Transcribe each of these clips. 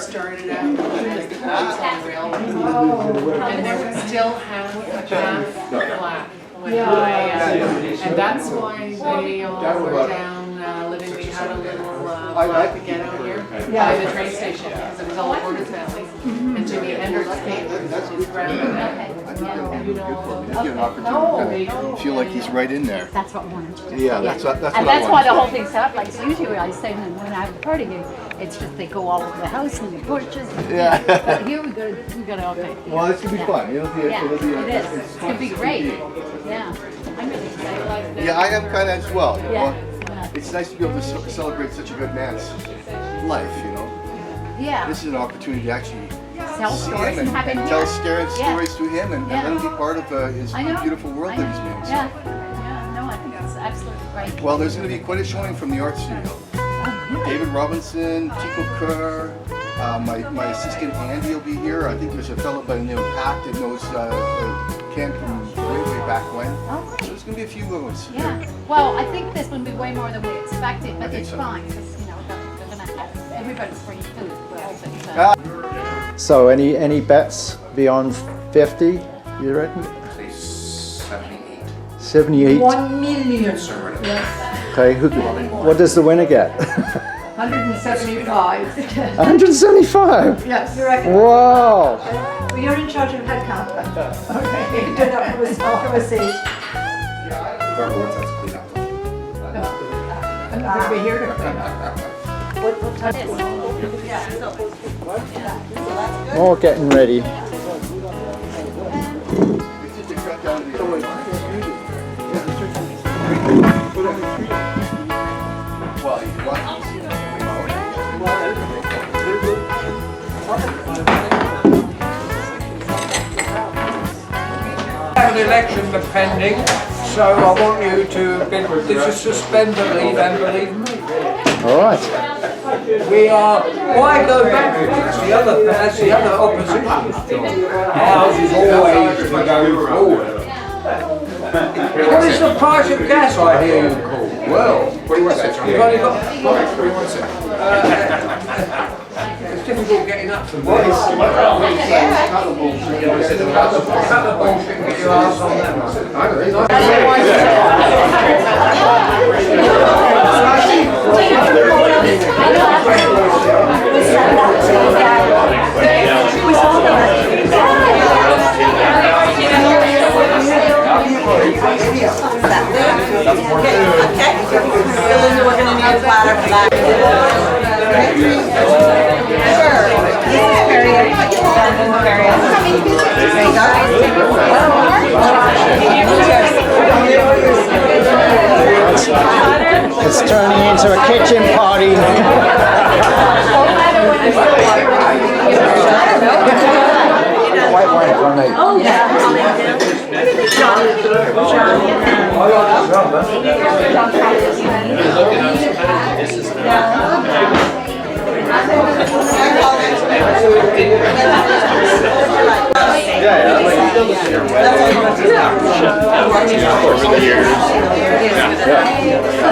started out with the homes on railroad. And there was still half flat when and that's why they all were down living. We had a little flat to get out here by the train station because it was all Porter's family. And Jimi Hendrix came with his grandmother. You know, Get an opportunity to feel like he's right in there. That's what I wanted to do. Yeah, that's what and I that's why wanted. the whole thing set up like so. Usually I say when I have a party here, it's just they go all over the house and the porches. Yeah. But here we got okay. Well, it's gonna be fun. It'll be. Yeah, It'll be. it is. It's gonna be great. Yeah, I'm really excited. Yeah, I am kind of as well. Yeah. Well, it's nice to be able to celebrate such a good man's life. You know. Yeah. This is an opportunity to actually Tell see stories him and have him tell here. stories to him and let him be part of his I know. beautiful world I that know. he's made. So. Yeah. Yeah. No, I think it's absolutely great. Well, there's going to be quite a showing from the art studio. David Robinson, Chico Kerr, my assistant Andy will be here. I think there's a fellow by the name of Pat that knows Ken from way back when. Oh, So great. there's going to be a few of us. Yeah. Well, I think this will be way more than we expected, but think it's so. fine because you know they're gonna have everybody's free food. So any bets beyond 50, you reckon? 78. 78? 1 million. Okay, what does the winner get? 175. 175? Yes. Wow! Well, you're in charge of head count. Okay. You do that from a seat. Whoever wants us to clean up. I'm not going to be here to clean up. What time? More getting ready. It's just to cut down the well, you want Have an election pending, so I want you to this is suspend, believe and believe me. All right. We are, why go backwards? That's the other opposition's job. Ours is always to go forward. What is the price of gas, I hear you call? Well, you've only got, it's difficult getting up from there. Cut the bullshit and get your ass on that We're gonna need a platter for that. It's turning into a kitchen party. White wine for me. Oh, yeah.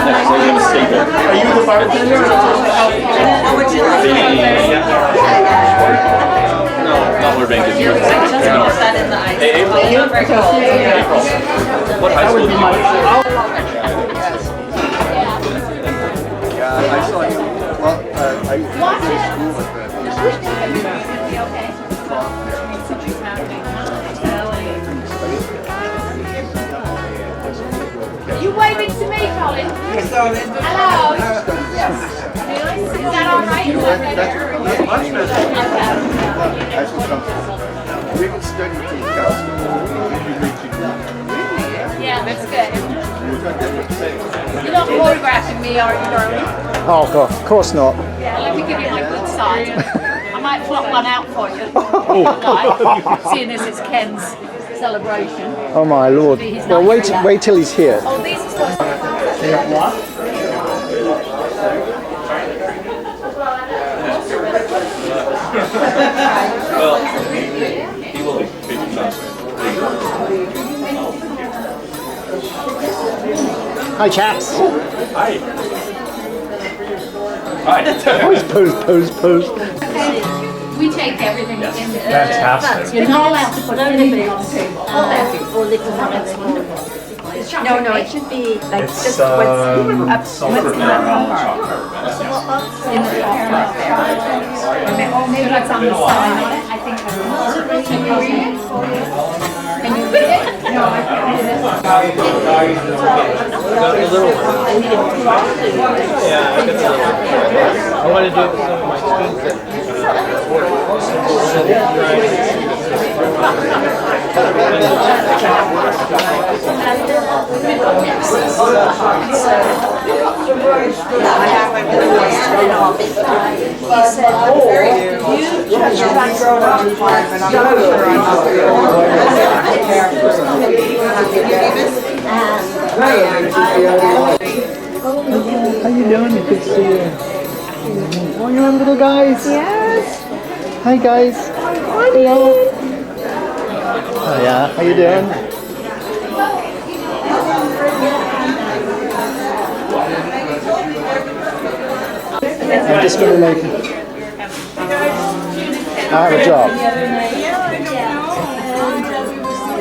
Are you the bartender? What would you like? Not Burbank, it's Is that in the ice? April. What high school did you went Yeah, I saw him. Well, I went to school with You waving to me, Colin? Yes, darling. Hello. Yes. Is that all right? Is that better? That's what's up. We can study to the council. Yeah, that's good. You're not photographing me, are you, darling? Oh, God, of course not. Yeah, let me give you my good side. I might flop one out for you. Like, seeing as it's Ken's celebration. Oh, my Lord. Well, wait till he's here. Oh, these are supposed to He will be big shots. Hi, chaps. Hi. Hi. Pose. We take everything in the Fantastic. You're not allowed to put anything on the table. No, no, it should be like It's just what's up, sulfur what's in the caramel car. chocolate. In the top right there. Or maybe it's on the side. I think that's. Can you read it? Can you read it? No, I can't read it. I want to do it with some of my How you doing? Good to see you. Oh, you on, little guys? Yes. Hi, guys. Hello. Oh, yeah. How you doing? I'm just gonna like. I have a job.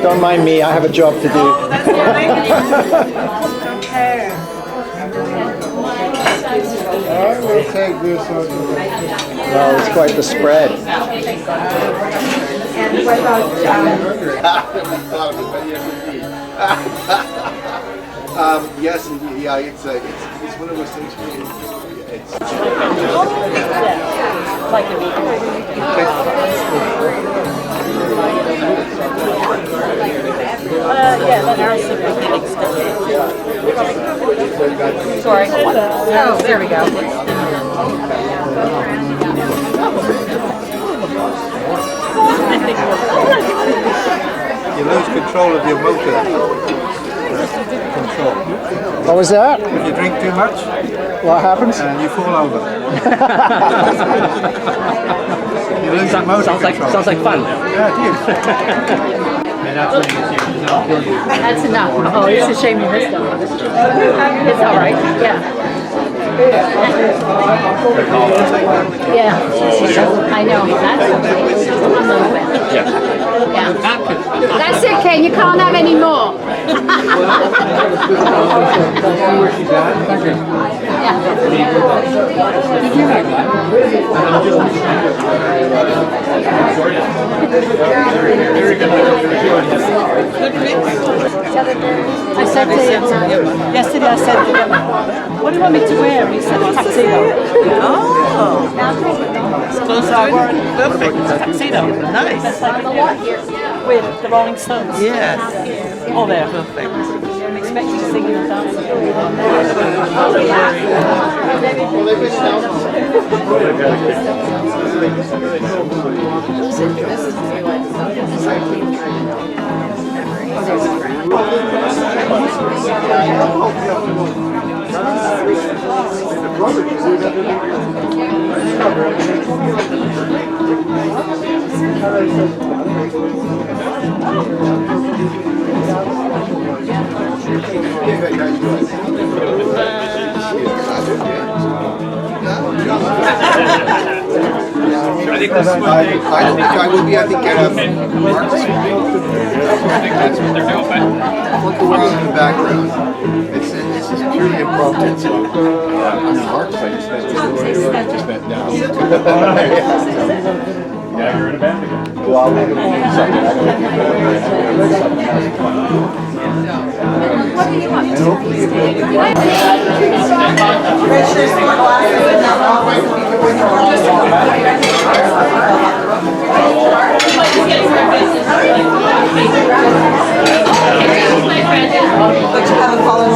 Don't mind me. I have a job to do. Alright, we'll take this. Well, it's quite the spread. And what about, Yes, indeed. Yeah, it's one of those things where it's Like a vegan. Yeah, but ours is a big extension. Sorry. Oh, there we go. you lose control of your motor. Control. What was that? If you drink too much, What happens? and you fall over. You lose your motor control. Sounds like fun. Yeah, it is. That's enough. Oh, it's a shame you missed it. It's all right. Yeah. Yeah. I know. That's okay. A little bit. Yeah. That's it, Ken. You can't have any more. I said to him yesterday, I said to him, what do you want me to wear? And he said a tuxedo. Oh. Clothes are perfect. Tuxedo. Nice. I'm a lot here with the Rolling Stones. Yes. Oh, there. Perfect. I'm expecting singing and dancing. I think I will be, I think, at Mark's. Look around in the background. This is purely impromptu. So, I'm Mark's, I just met now. Yeah, you're in a band again. Well, I'll make it something. I don't But you haven't fallen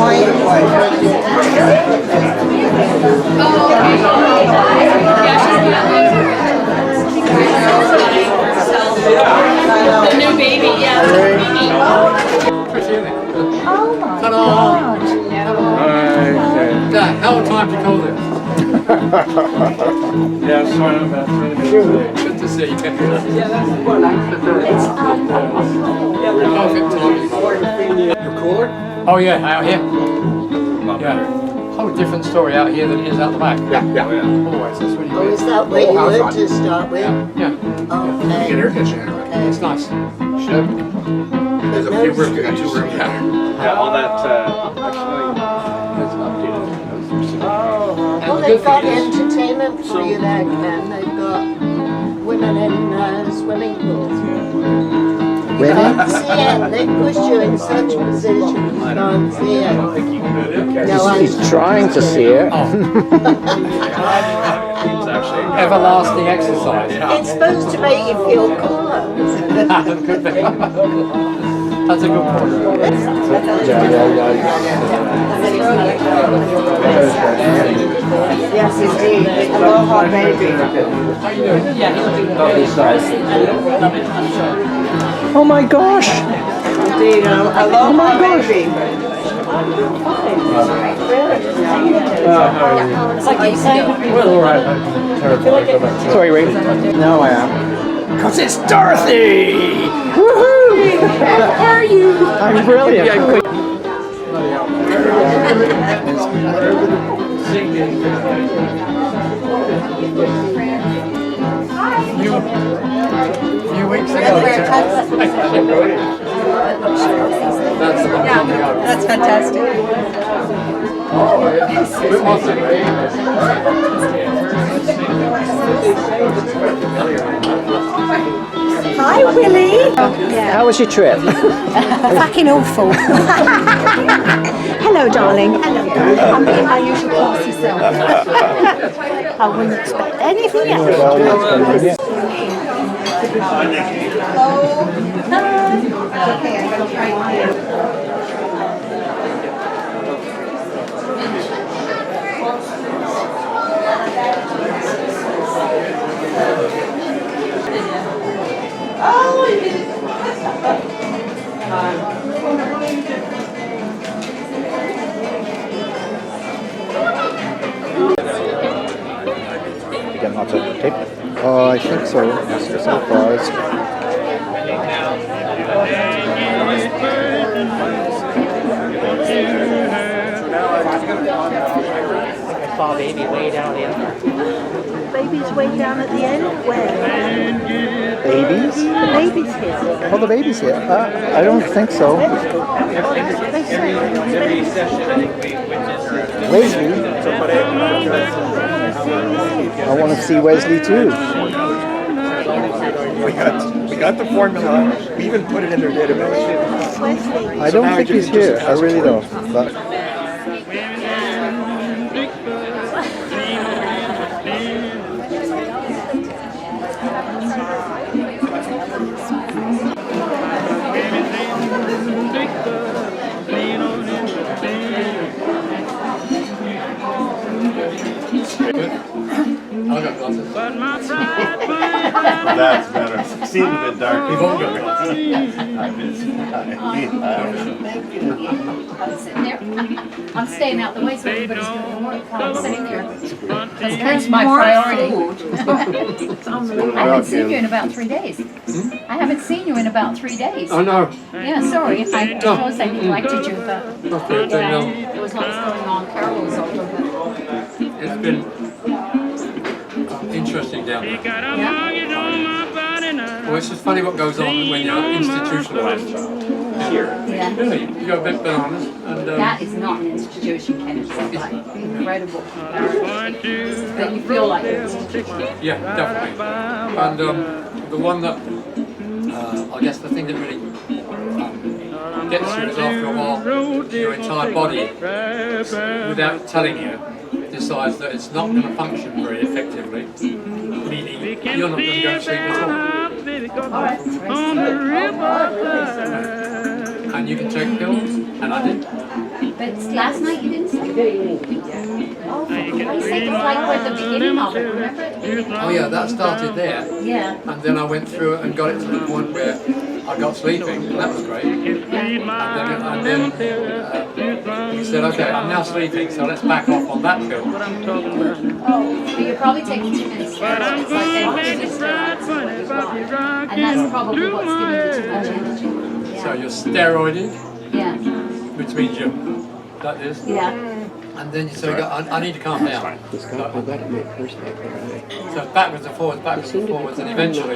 The new baby, yeah. God, how many times you call this? Yeah, sorry about that. Good to see you. Perfect timing. Your cooler? Oh yeah, out here. Yeah. whole different story out here than it is out the back. Yeah, yeah. Always, that's really Oh, weird. is that where you were to start with? Yeah, You get Okay. air conditioning. it's nice. There's a few rooms, you got 2 rooms. Yeah, all that, actually, is updated. Well, they've got entertainment for you there, Ken. They've got women in swimming pools. You can't see it. They push you in such positions you can't see it. No, He's trying to see it. Everlasting exercise. it's supposed to make you feel cooler. Could be. That's a good point. Yes, indeed. Aloha, baby. Oh my gosh! Indeed, aloha, baby. Well, all right. Sorry, Ray. Now I am. Cause it's Dorothy! Woohoo! How are you? I'm brilliant. A few weeks ago. That's the one coming up. That's fantastic. Hi, Willie. How was your trip? Fucking awful. Hello, darling. Hello. I'm being my usual classy self. I wouldn't expect anything else. Okay, I'm going to try You getting lots of tape? Oh, I think so. So far, it's I saw baby way down in. Baby's way down at the end. Where? babies. The baby's here. Oh, the baby's here. I don't think so. Every session, I think we witness. Wesley. I want to see Wesley too. We got the formula. We even put it in their database. Wesley. I don't think he's here. I really don't. But That's better. Seems a bit dark. We've all got I'm staying out the way so everybody's doing the work while I'm sitting there. That's my priority. I haven't seen you in about 3 days. I haven't seen you in about 3 days. I know. Yeah, sorry if I suppose I neglected you, but Okay, then, there was lots going on. Carol was over, but it's been interesting down there. yeah. Well, it's just funny what goes on when you're institutionalized here. Yeah. Really, you go a bit bananas, and That is not an institution, Ken. It's like incredible. That you feel like an institution. yeah, definitely. And the one that I guess the thing that really gets you is after a while, your entire body, without telling you, decides that it's not going to function very effectively, meaning you're not going to go to sleep at all. And you can take pills, and I did. But last night you didn't sleep. Oh, for Christ's sake, it's like we're at the beginning of it, remember? Oh yeah, that started there, Yeah. and then I went through it and got it to the point where I got sleeping, and that was great. And then he said, okay, I'm now sleeping, so let's back off on that pill. Oh, but you're probably taking too many steroids. It's like they don't give you steroids. And that's probably what's giving you too much energy. So you're steroided, Yeah. which means you're, that is, Yeah. And then so you got, I need to calm down. So backwards and forwards, and eventually,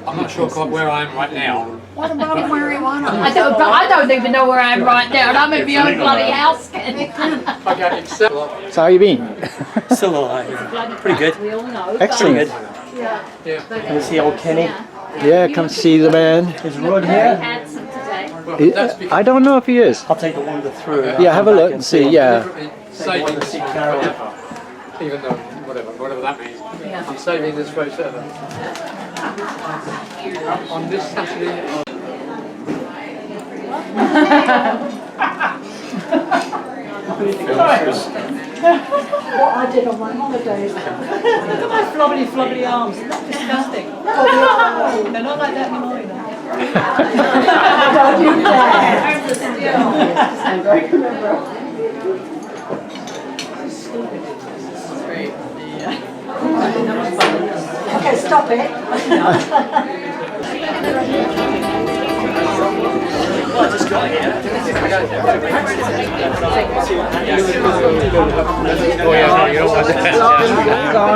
I'm not sure quite where I am right now. What about marijuana? I don't even know where I am right now, and I'm in my own bloody house. Okay, except. So how you been? Still alive. Pretty good. Excellent. Yeah. Can you see old Kenny? Yeah, come see the man. Is Rod here? Well, that's because I don't know if he is. I'll take the wander through. Yeah, have a look and see. Yeah. saving forever, even though whatever that means. I'm saving this way forever. On this Saturday. What I did on my holidays. Look at my flobbly arms. Isn't that disgusting? They're not like that anymore. Don't you dare. Okay, stop it.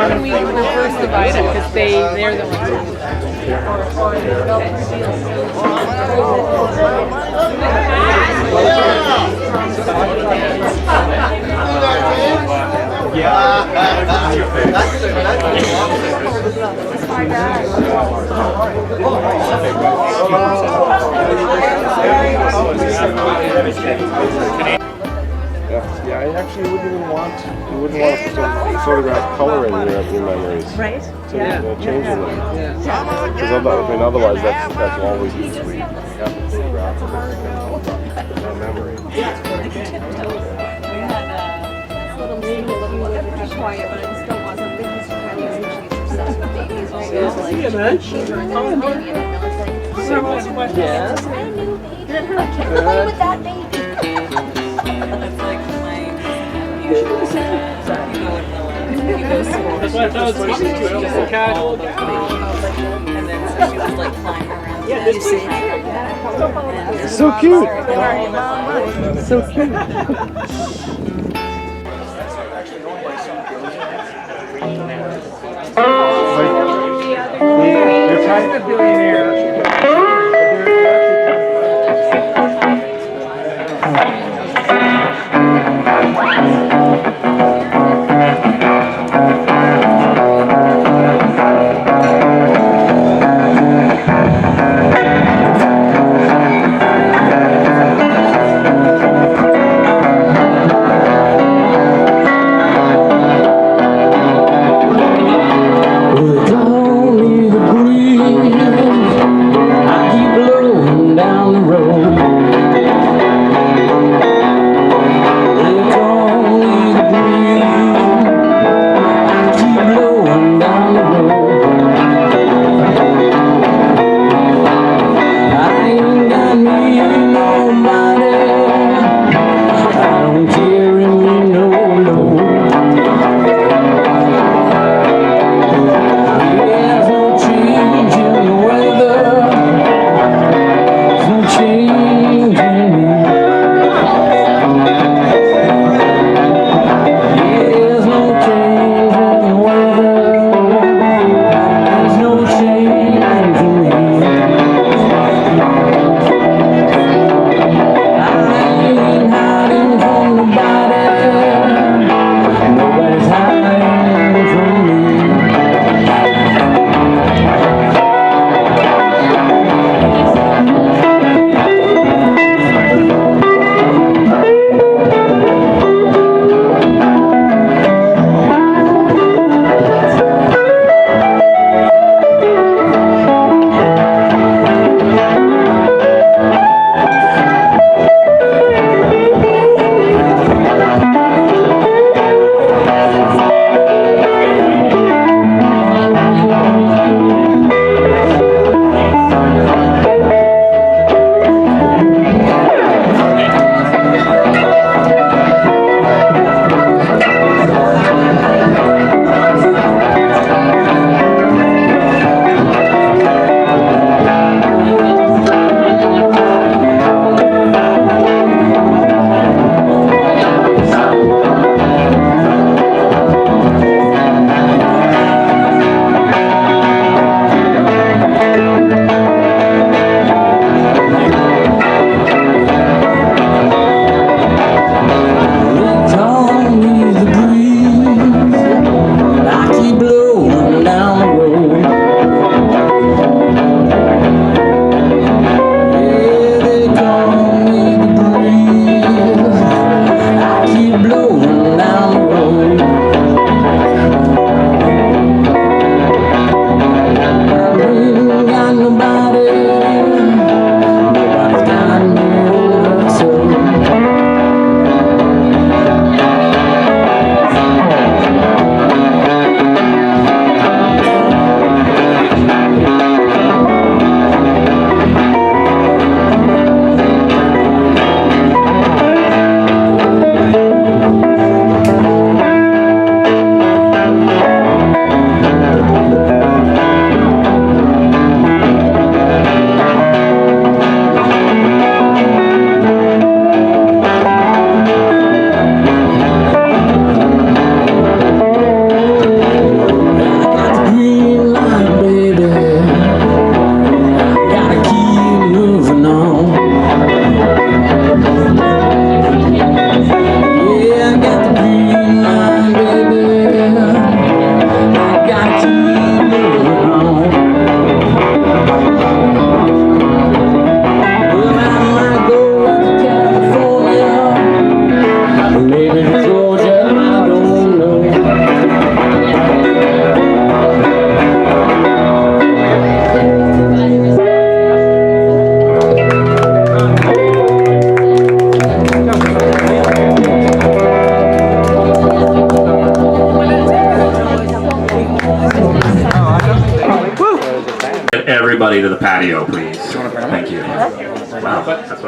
When we first divide it, because they're the Yeah, I actually wouldn't even want to photograph color in your memories. Right? So changing them. Because otherwise that's always usually you have to photograph a memory. We had a little meeting with quiet, but it still wasn't because she's obsessed with babies. She's like, yes. Let her play with that baby. That's like my usual and then so she was like climbing around. Yeah, this So cute. So cute. They're kind of billionaires.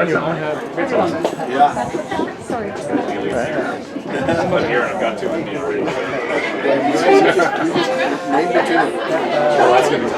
Right down. Yeah. I'm not here and I've got 2 in me already. Well, that's gonna be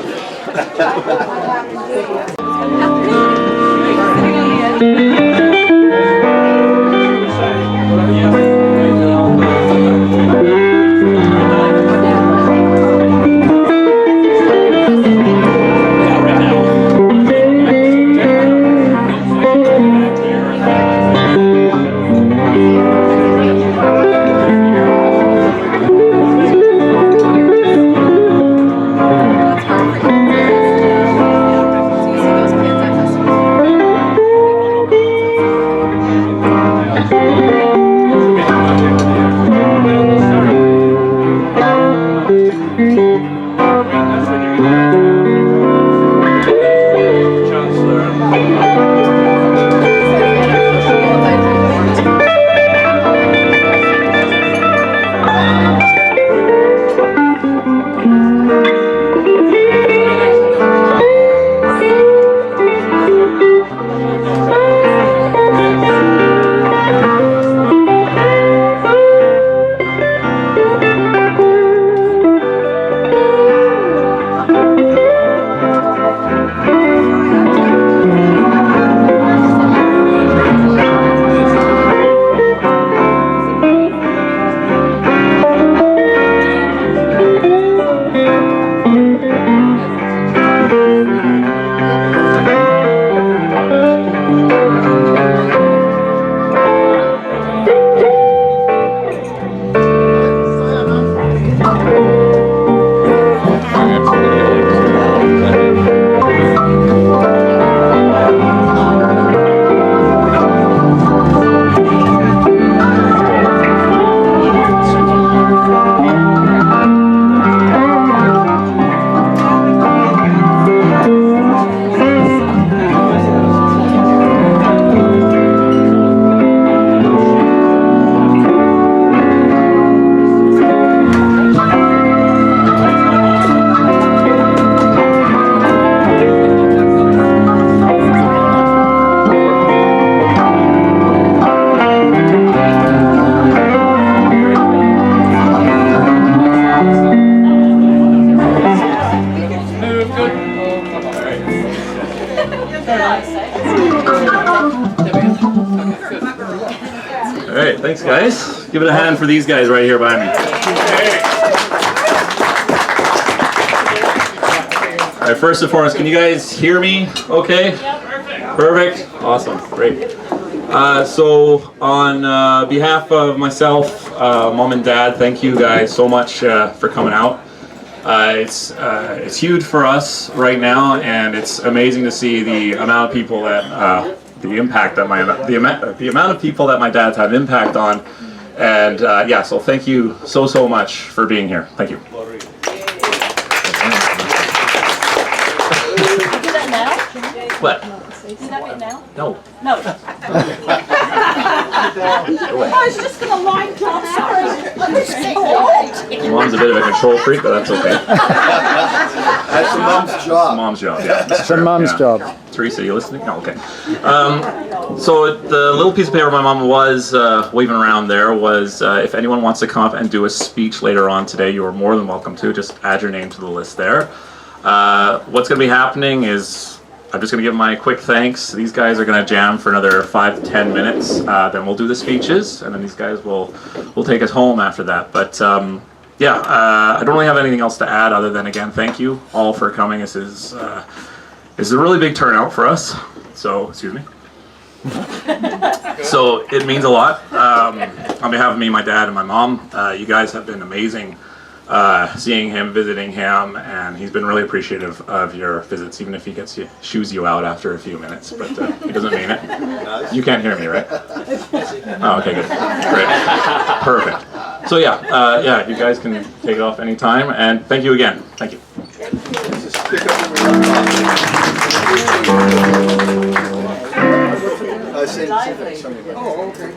Alright, thanks guys. Give it a hand for these guys right here behind me. Alright, first and foremost, can you guys hear me okay? Perfect. Awesome. Great. So on behalf of myself, mom and dad, thank you guys so much for coming out. It's huge for us right now, and it's amazing to see the amount of people that the impact that the amount of people that my dad's had impact on, and yeah. So thank you so much for being here. Thank you. What? Is that it now? No. No. I was just going to line down. Sorry. Mom's a bit of a control freak, but that's okay. That's the mom's job. Mom's job, yeah. It's her mom's job. Teresa, you listening? No, okay. So the little piece of paper my mom was waving around there was if anyone wants to come up and do a speech later on today, you are more than welcome to. Just add your name to the list there. What's going to be happening is I'm just going to give my quick thanks. These guys are going to jam for another 5 to 10 minutes. Then we'll do the speeches, and then these guys will take us home after that. But yeah, I don't really have anything else to add other than, again, thank you all for coming. This is a really big turnout for us. So, excuse me. So it means a lot. On behalf of me, my dad, and my mom, you guys have been amazing. Seeing him, visiting him, and he's been really appreciative of your visits, even if he shoos you out after a few minutes, but he doesn't mean it. You can't hear me, right? Oh, okay, good. Great. Perfect. So yeah, yeah, you guys can take it off anytime, and thank you again. Thank you. Oh, okay.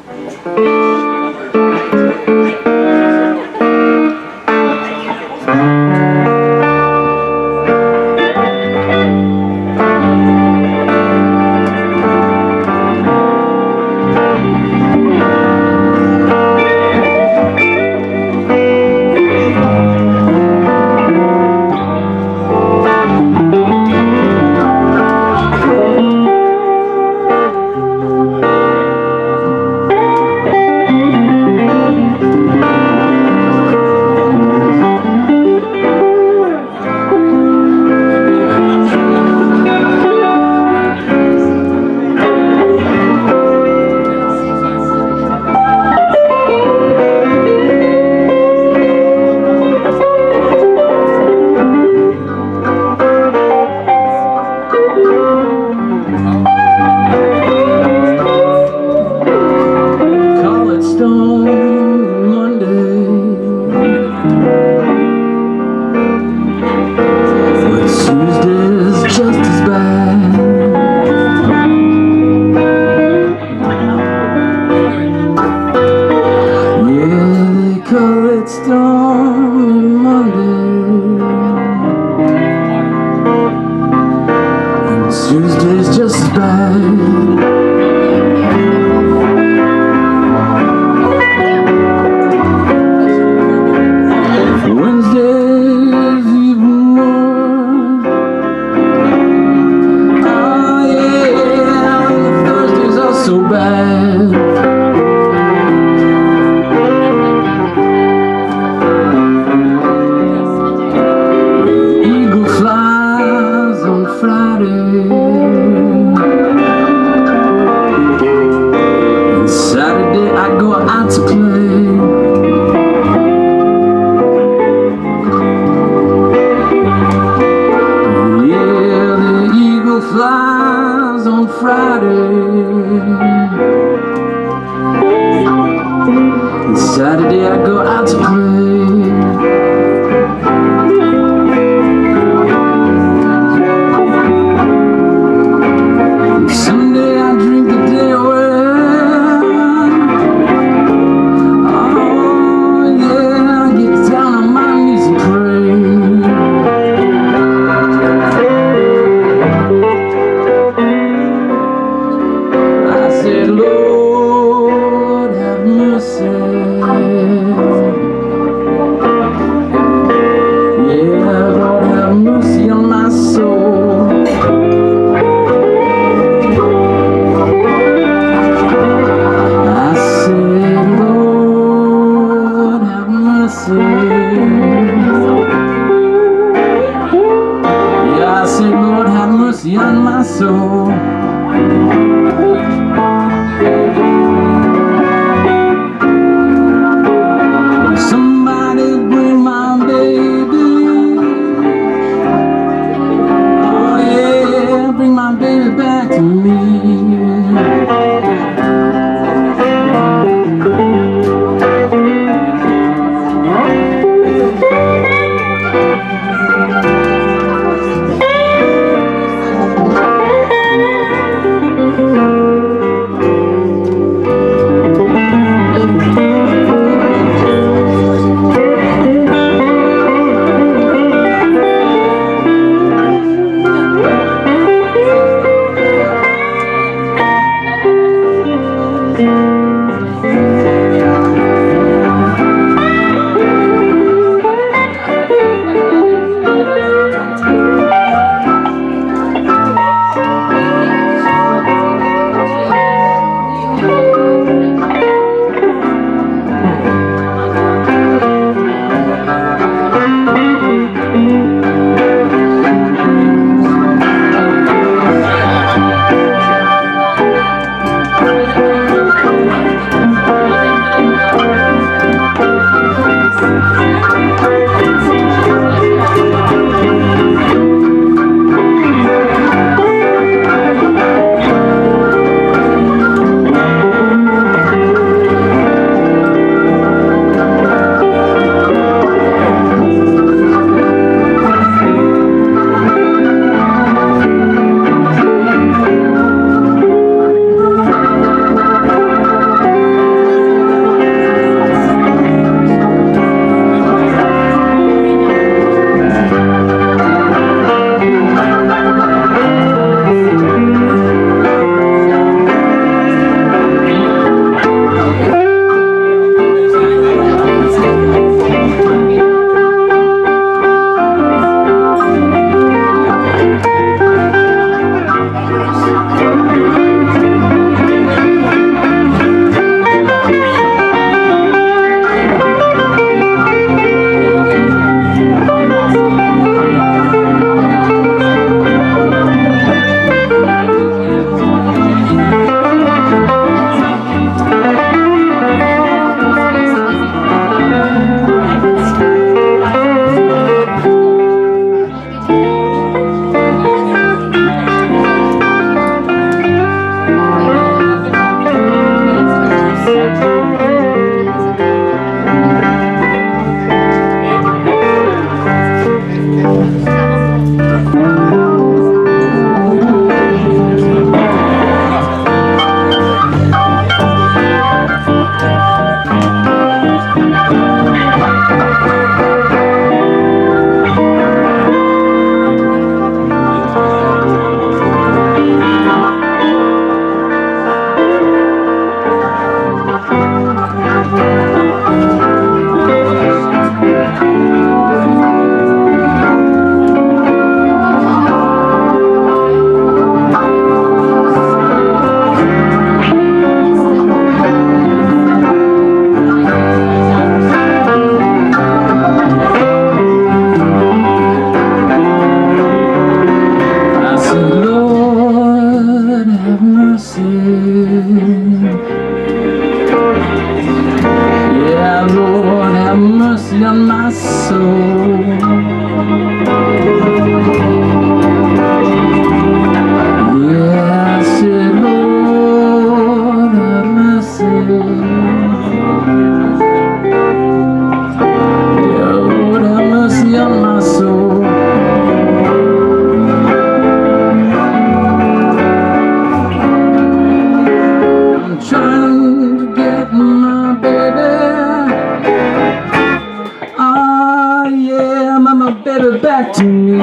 back to me.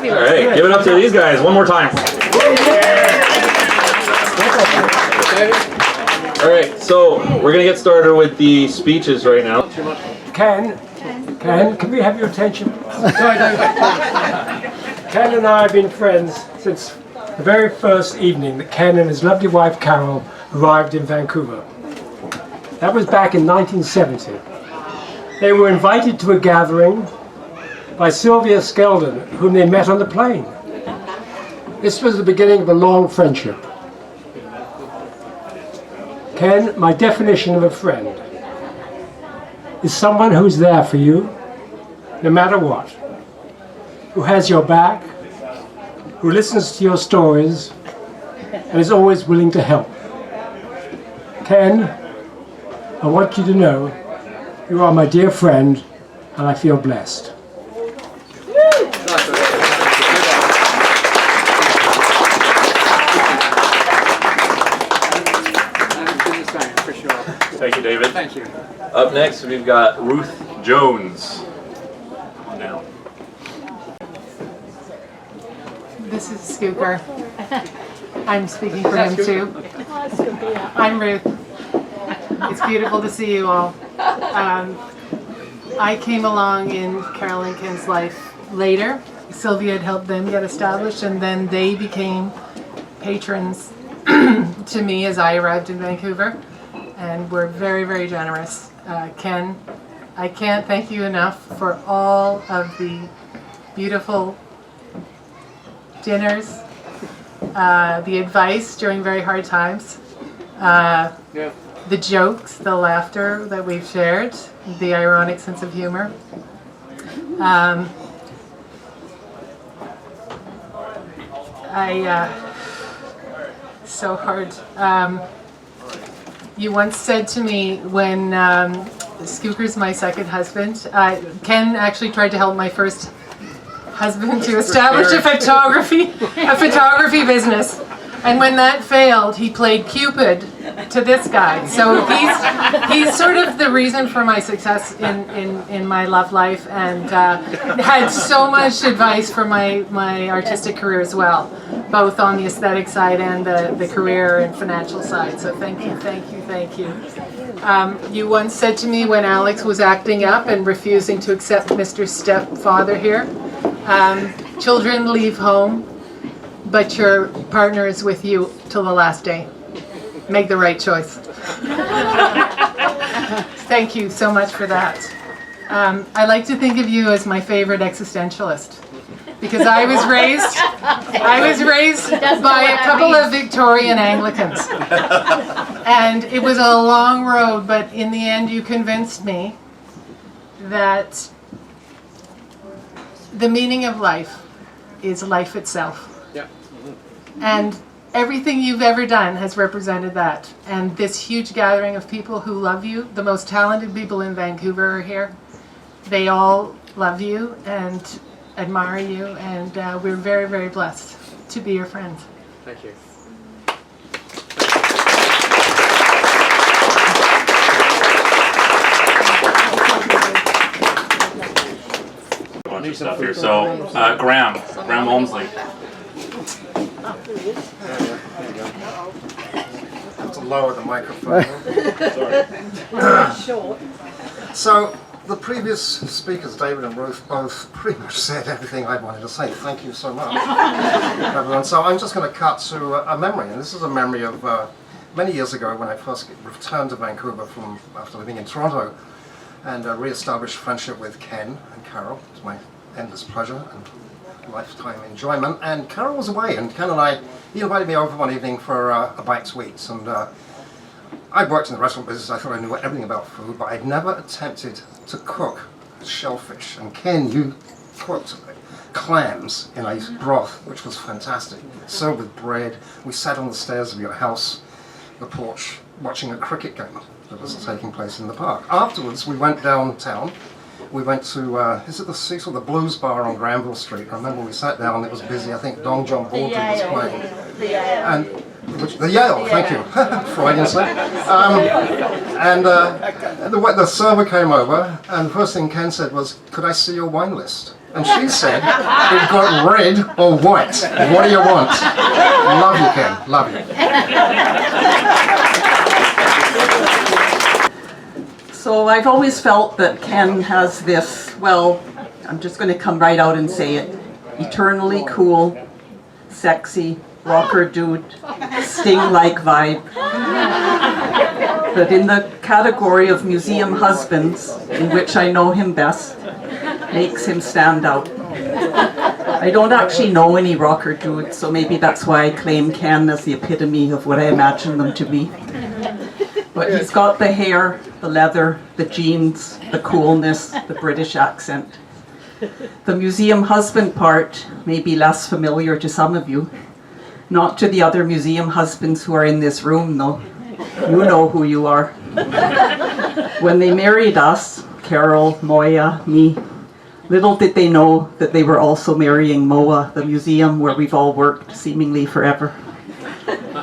All right, give it up to these guys one more time. All right, so we're gonna get started with the speeches right now. Ken, can we have your attention? Ken and I have been friends since the very first evening that Ken and his lovely wife Carol arrived in Vancouver. That was back in 1970. They were invited to a gathering by Sylvia Skeldon, whom they met on the plane. This was the beginning of a long friendship. Ken, my definition of a friend is someone who's there for you, no matter what, who has your back, who listens to your stories, and is always willing to help. Ken, I want you to know you are my dear friend, and I feel blessed. Thank you, David. Thank you. Up next, we've got Ruth Jones. Come on down. This is Scooper. I'm speaking for him too. I'm Ruth. It's beautiful to see you all. I came along in Carol and Ken's life later. Sylvia had helped them get established, and then they became patrons to me as I arrived in Vancouver, and were very, very generous. Ken, I can't thank you enough for all of the beautiful dinners, the advice during very hard times, the jokes, the laughter that we've shared, the ironic sense of humor. So hard. You once said to me when Scooper's my second husband, Ken actually tried to help my first husband to establish a photography business. And when that failed, he played Cupid to this guy. So he's sort of the reason for my success in my love life, and had so much advice for my artistic career as well, both on the aesthetic side and the career and financial side. So thank you, thank you, thank you. You once said to me when Alex was acting up and refusing to accept Mr. Stepfather here, children leave home, but your partner is with you till the last day. Make the right choice. Thank you so much for that. I like to think of you as my favorite existentialist, because I was raised by a couple of Victorian Anglicans. And it was a long road, but in the end you convinced me that the meaning of life is life itself. And everything you've ever done has represented that. And this huge gathering of people who love you, the most talented people in Vancouver are here. They all love you and admire you, and we're very, very blessed to be your friends. Thank you. A bunch of stuff here. So, Graham Walmsley. Have to lower the microphone. So the previous speakers, David and Ruth, both pretty much said everything I wanted to say. Thank you so much, everyone. So I'm just going to cut to a memory, and this is a memory of many years ago when I first returned to Vancouver after living in Toronto, and re-established friendship with Ken and Carol. It's my endless pleasure and lifetime enjoyment. And Carol was away, and Ken and he invited me over one evening for a bite to eat. And I'd worked in the restaurant business. I thought I knew everything about food, but I'd never attempted to cook shellfish. And Ken, you cooked clams in a broth, which was fantastic, served with bread. We sat on the stairs of your house, the porch, watching a cricket game that was taking place in the park. Afterwards, we went downtown. We went to, is it the Cecil, the Blues Bar on Granville Street. I remember we sat down, it was busy. I think Don John Baldry was playing. The Yale, thank you. Freudian slip. And the server came over, and the first thing Ken said was, "Could I see your wine list?" And she said, "We've got red or white. What do you want?" Love you, Ken. Love you. So I've always felt that Ken has this, well, I'm just going to come right out and say it, eternally cool, sexy, rocker dude, Sting-like vibe. But in the category of museum husbands, in which I know him best, makes him stand out. I don't actually know any rocker dudes, so maybe that's why I claim Ken as the epitome of what I imagine them to be. But he's got the hair, the leather, the jeans, the coolness, the British accent. The museum husband part may be less familiar to some of you. Not to the other museum husbands who are in this room, though. You know who you are. When they married us, Carol, Moya, me, little did they know that they were also marrying MOA, the museum where we've all worked seemingly forever.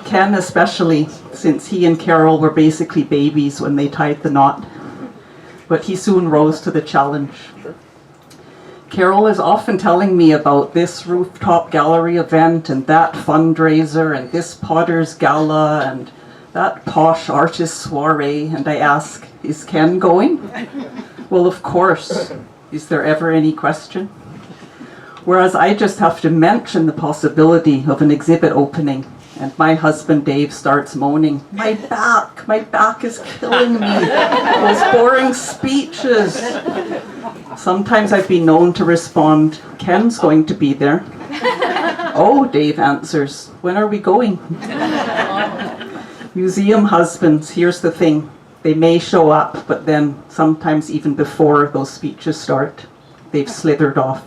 Ken especially, since he and Carol were basically babies when they tied the knot. But he soon rose to the challenge. Carol is often telling me about this rooftop gallery event and that fundraiser and this Potter's Gala and that posh artist soiree, and I ask, is Ken going? Well, of course. Is there ever any question? Whereas I just have to mention the possibility of an exhibit opening, and my husband Dave starts moaning, my back is killing me. Those boring speeches. Sometimes I've been known to respond, Ken's going to be there. Oh, Dave answers, when are we going? Museum husbands, here's the thing. They may show up, but then sometimes even before those speeches start, they've slithered off.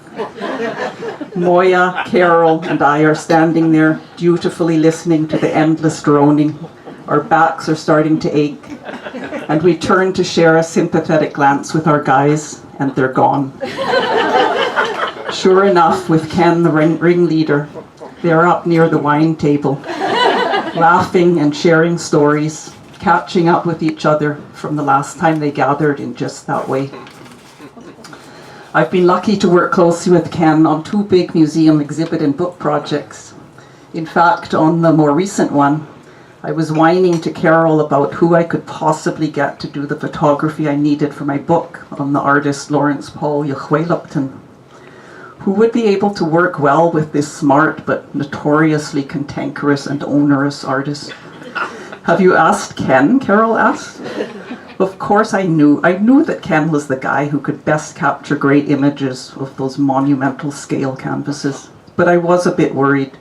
Moya, Carol, and I are standing there, dutifully listening to the endless droning. Our backs are starting to ache, and we turn to share a sympathetic glance with our guys, and they're gone. Sure enough, with Ken, the ringleader, they're up near the wine table, laughing and sharing stories, catching up with each other from the last time they gathered in just that way. I've been lucky to work closely with Ken on 2 big museum exhibit and book projects. In fact, on the more recent one, I was whining to Carol about who I could possibly get to do the photography I needed for my book on the artist Lawrence Paul Jochway-Lupton. Who would be able to work well with this smart but notoriously cantankerous and onerous artist? Have you asked Ken? Carol asked. Of course I knew that Ken was the guy who could best capture great images of those monumental scale canvases. But I was a bit worried.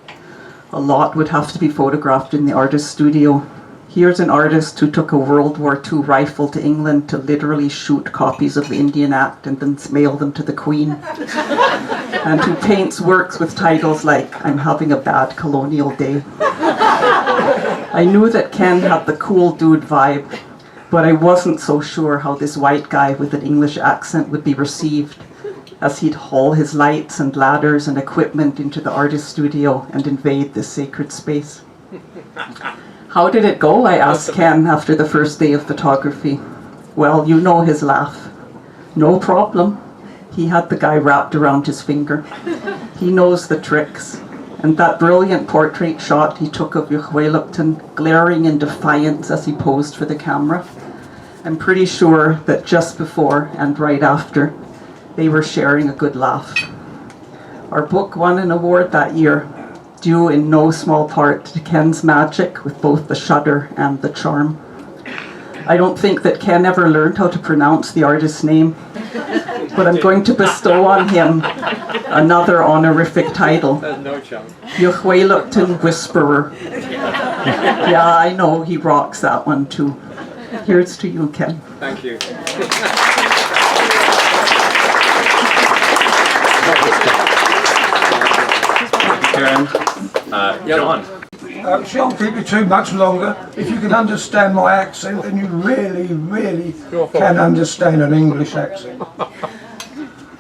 A lot would have to be photographed in the artist studio. Here's an artist who took a World War II rifle to England to literally shoot copies of the Indian Act and then mail them to the Queen. And who paints works with titles like, I'm having a bad colonial day. I knew that Ken had the cool dude vibe, but I wasn't so sure how this white guy with an English accent would be received, as he'd haul his lights and ladders and equipment into the artist studio and invade this sacred space. How did it go? I asked Ken after the first day of photography. Well, you know his laugh. No problem. He had the guy wrapped around his finger. He knows the tricks. And that brilliant portrait shot he took of Jochway-Lupton, glaring in defiance as he posed for the camera, I'm pretty sure that just before and right after, they were sharing a good laugh. Our book won an award that year, due in no small part to Ken's magic with both the shudder and the charm. I don't think that Ken ever learned how to pronounce the artist's name, but I'm going to bestow on him another honorific title. No chance. Jochway-Lupton Whisperer. Yeah, I know, he rocks that one too. Here's to you, Ken. Thank you. Karen. John. She won't keep you too much longer. If you can understand my accent, then you really, really can understand an English accent.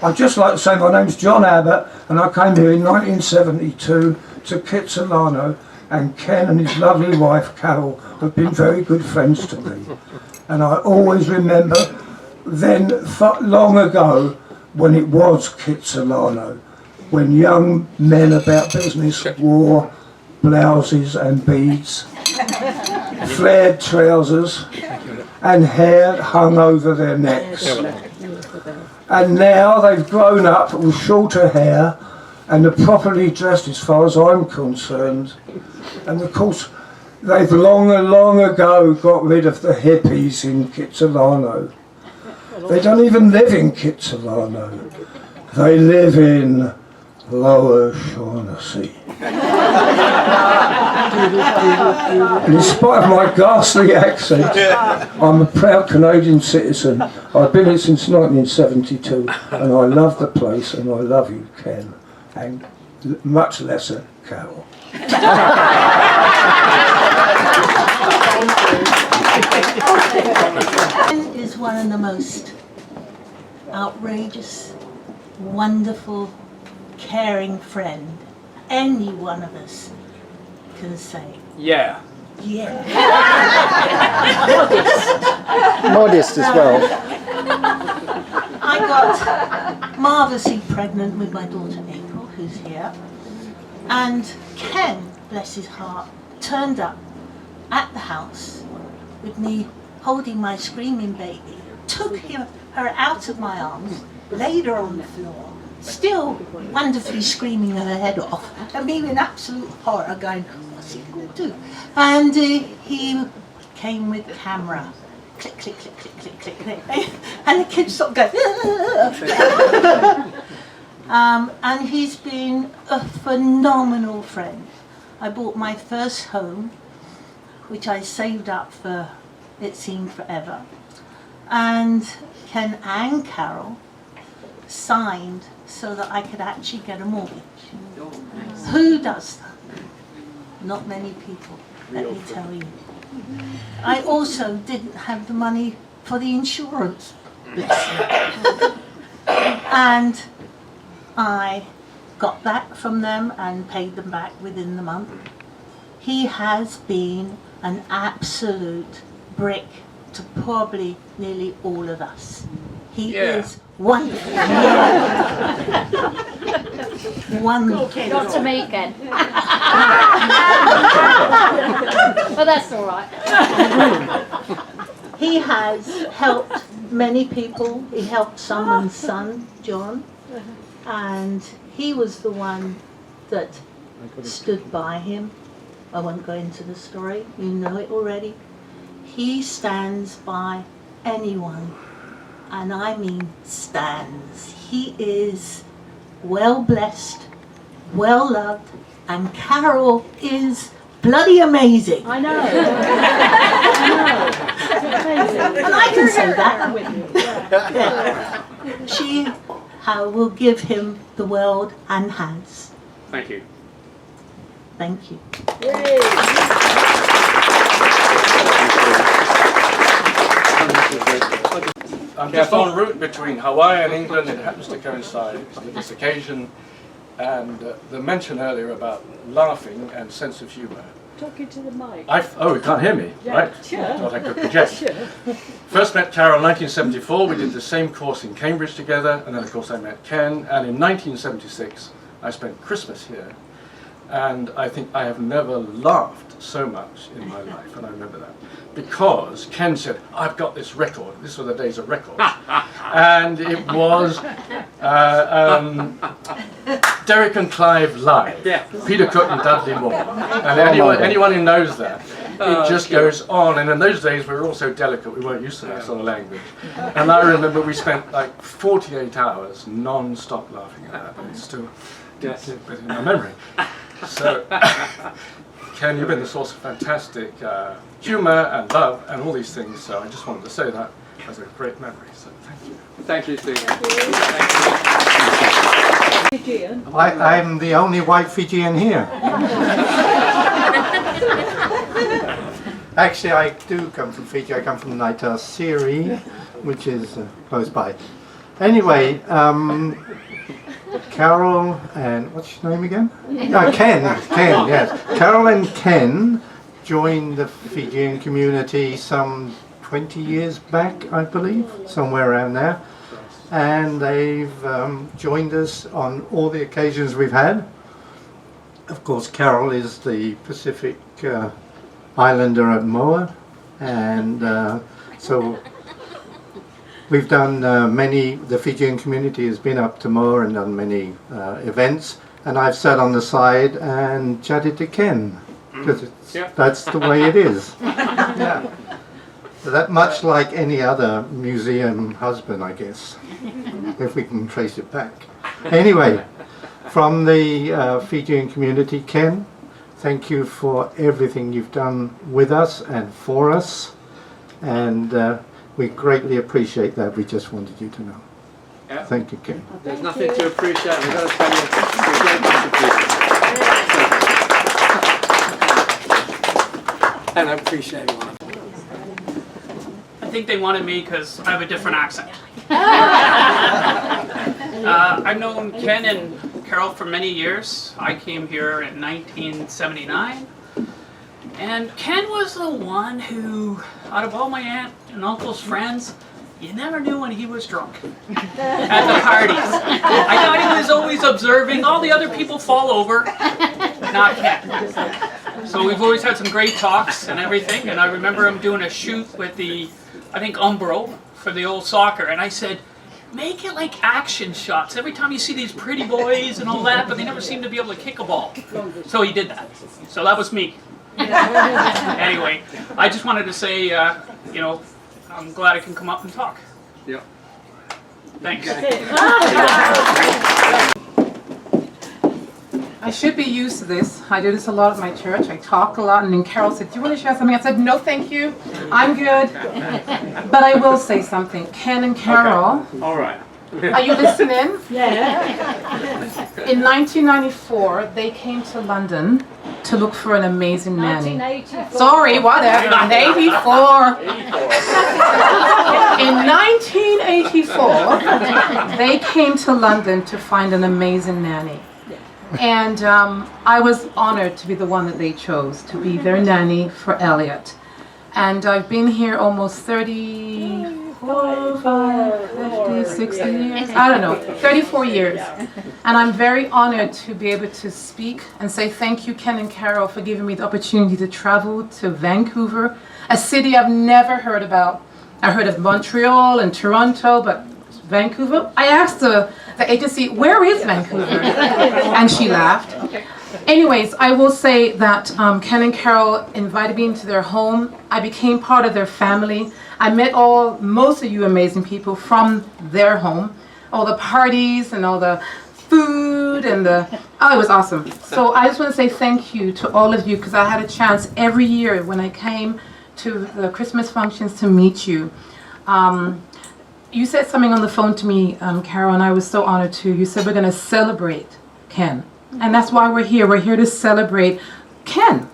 I'd just like to say my name's John Abbott, and I came here in 1972 to Kitsilano, and Ken and his lovely wife Carol have been very good friends to me. And I always remember then, long ago, when it was Kitsilano, when young men about business wore blouses and beads, flared trousers, and hair hung over their necks. And now they've grown up with shorter hair and are properly dressed as far as I'm concerned. And of course, they've long ago got rid of the hippies in Kitsilano. They don't even live in Kitsilano. They live in Lower Shaughnessy. And in spite of my ghastly accent, I'm a proud Canadian citizen. I've been here since 1972, and I love the place, and I love you, Ken, and much lesser, Carol. Ken is one of the most outrageous, wonderful, caring friend any one of us can say. Yeah. Yeah. Modest as well. I got marvellously pregnant with my daughter April, who's here. And Ken, bless his heart, turned up at the house with me holding my screaming baby, took her out of my arms, laid her on the floor, still wonderfully screaming her head off, and me in absolute horror going, what's he going to do? And he came with camera. Click, click, click, click, click, click, click. And the kids sort of go, and he's been a phenomenal friend. I bought my first home, which I saved up for, it seemed forever. And Ken and Carol signed so that I could actually get a mortgage. Who does that? Not many people, let me tell you. I also didn't have the money for the insurance. And I got that from them and paid them back within the month. He has been an absolute brick to probably nearly all of us. He is wonderful. Wonderful. Not to me, Ken. But that's all right. He has helped many people. He helped someone's son, John, and he was the one that stood by him. I won't go into the story, you know it already. He stands by anyone, and I mean stands. He is well blessed, well loved, and Carol is bloody amazing. I know. And I can say that. Yeah. She will give him the world and has. Thank you. Thank you. I'm just en route between Hawaii and England. It happens to coincide with this occasion. And the mention earlier about laughing and sense of humour. Talking to the mic. Oh, you can't hear me, Yeah, right? sure. Thought I could project. Sure. First met Carol in 1974. We did the same course in Cambridge together, and then of course I met Ken. And in 1976, I spent Christmas here, and I think I have never laughed so much in my life, and I remember that because Ken said, "I've got this record." This were the days of records, and it was Derek and Clive live, Peter Cook and Dudley Moore, and anyone who knows that, it just goes on. And in those days we were all so delicate, we weren't used to that sort of language. And I remember we spent like 48 hours non-stop laughing at that, and it's still in my memory. So, Ken, you've been the source of fantastic humour and love and all these things, so I just wanted to say that as a great memory, so thank you. Thank you, Stephen. Fijian. I'm the only white Fijian here. Actually, I do come from Fiji. I come from Naitasiri, which is close by. Anyway, Carol and what's your name again? Ken, yes. Carol and Ken joined the Fijian community some 20 years back, I believe, somewhere around there. And they've joined us on all the occasions we've had. Of course, Carol is the Pacific Islander at Moa, and so we've done the Fijian community has been up to Moa and done many events, and I've sat on the side and chatted to Ken, because that's the way it is. Yeah. So that much like any other museum husband, I guess, if we can trace it back. Anyway, from the Fijian community, Ken, thank you for everything you've done with us and for us, and we greatly appreciate that. We just wanted you to know. Yeah. Thank you, Ken. There's nothing to appreciate. We've got to tell you, we're a great bunch of people. And I appreciate it. I think they wanted me because I have a different accent. I've known Ken and Carol for many years. I came here in 1979. And Ken was the one who, out of all my aunt and uncle's friends, you never knew when he was drunk at the parties. I thought he was always observing. All the other people fall over, not Ken. So we've always had some great talks and everything. And I remember him doing a shoot with the, I think, Umbro for the old soccer. And I said, make it like action shots. Every time you see these pretty boys and all that, but they never seem to be able to kick a ball. So he did that. So that was me. Anyway, I just wanted to say, you know, I'm glad I can come up and talk. Yeah. Thanks. I should be used to this. I do this a lot at my church. I talk a lot, and then Carol said, do you want to share something? I said, no, thank you. I'm good. But I will say something. Ken and Carol. Okay. All right. Are you listening? Yeah. In 1994, they came to London to look for an amazing nanny. 1984. Sorry, whatever. 84. In 1984, they came to London to find an amazing nanny. And I was honored to be the one that they chose to be their nanny for Elliot. And I've been here almost 45, 50, 60 years, I don't know, 34 years. And I'm very honored to be able to speak and say thank you, Ken and Carol, for giving me the opportunity to travel to Vancouver, a city I've never heard about. I heard of Montreal and Toronto, but Vancouver? I asked the agency, where is Vancouver? And she laughed. Anyways, I will say that Ken and Carol invited me into their home. I became part of their family. I met most of you amazing people from their home. All the parties and all the food and it was awesome. So I just want to say thank you to all of you because I had a chance every year when I came to the Christmas functions to meet you. You said something on the phone to me, Carol, and I was so honored too. You said we're going to celebrate Ken. And that's why we're here. We're here to celebrate Ken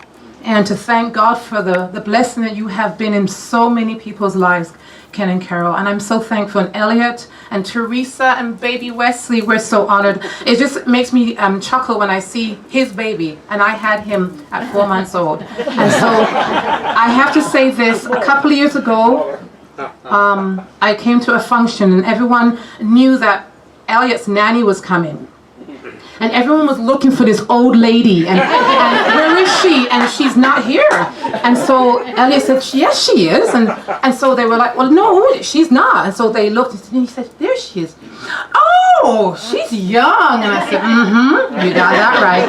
and to thank God for the blessing that you have been in so many people's lives, Ken and Carol. And I'm so thankful. And Elliot and Teresa and baby Wesley, we're so honored. It just makes me chuckle when I see his baby. And I had him at 4 months old. And so I have to say this. A couple of years ago, I came to a function and everyone knew that Elliot's nanny was coming. And everyone was looking for this old lady, and where is she? And she's not here. And so Elliot said, yes, she is. And so they were like, well, no, she's not. And so they looked and he said, there she is. Oh, she's young. And I said, you got that right.